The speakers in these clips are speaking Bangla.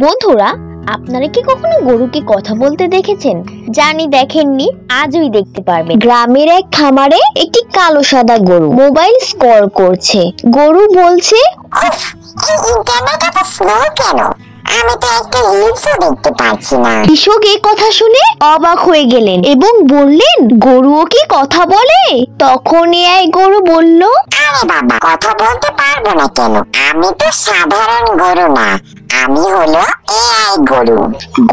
বন্ধুরা, আপনারা কি কখনো গরুকে কথা বলতে দেখেছেন? জানি দেখেননি, আজই দেখতে পারবেন। গ্রামের এক খামারে একটি কালো সাদা গরু মোবাইল স্ক্রল করছে। গরু বলছে, ইন্টারনেট এত স্লো কেন? আমি তো একটা রিলসও দেখতে পাচ্ছি না। কৃষক এই কথা শুনে অবাক হয়ে গেলেন এবং বললেন, গরুও কি কথা বলে? তখন এই গরু বলল, আরে বাবা, কথা বলতে পারবো না কেন? আমি তো সাধারণ গরু না, আমি হলো এআই গরু।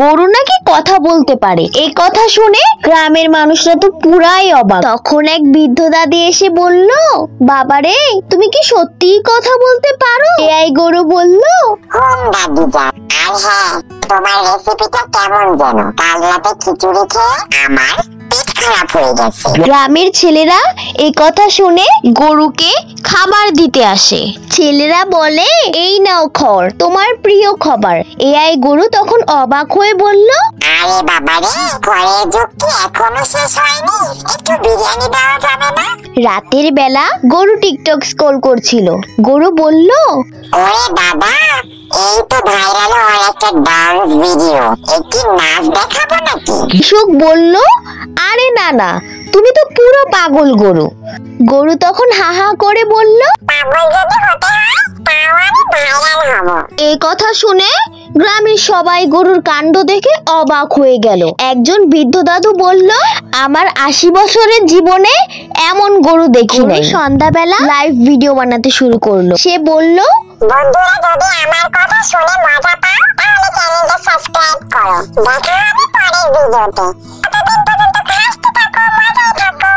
গরু নাকি কথা বলতে পারে। এই কথা শুনে গ্রামের মানুষরা তো পুরাই অবাক। তখন এক বৃদ্ধ দাদি এসে বলল, বাবারে, তুমি কি সত্যিই কথা বলতে পারো? এই গরু বলল, হুম দাদি যান। আর হ্যাঁ, তোমার রেসিপিটা কেমন যেন? কাল রাতে খিচুড়ি খেয়ে আমার পেট খারাপ হয়ে গেছে। গ্রামের ছেলেরা এই কথা শুনে গরুকে খাবার দিতে আসে। ছেলেরা বলে, এই নাও খড়, তোমার প্রিয় খাবার। এই গরু তখন অবাক হয়ে বলল, আরে বাবারে, ঘরের যুগ কি এখনো শেষ হয়নি? একটু বিরিয়ানি দেওয়া যাবে না? রাতের বেলা গরু টিকটক স্ক্রল করছিল। গরু বলল, ওরে দাদা, এই তো ভাইরাল হওয়ার একটা ডান্স ভিডিও, একটি নাচ দেখাবো নাকি? কৃষক বলল, আরে না না, তুমি তো পুরো পাগল গরু। গরু তখন হা হা করে বলল, পাগল যদি হতে হয় তাও আমি ভাইরাল হব। এই কথা শুনে গ্রামের সবাই গরুর কাণ্ড দেখে অবাক হয়ে গেল। একজন বৃদ্ধ দাদু বলল, আমার ৮০ বছরের জীবনে এমন গরু দেখি নাই। সন্ধ্যাবেলা লাইভ ভিডিও বানাতে শুরু করলো। সে বলল, বন্ধুরা, যদি আমার কথা শুনে মজা পাও তাহলে চ্যানেলটা সাবস্ক্রাইব করো। দেখা হবে পরের ভিডিওতে। ততদিন পর্যন্ত হাসতে থাকো, মজায় থাকো।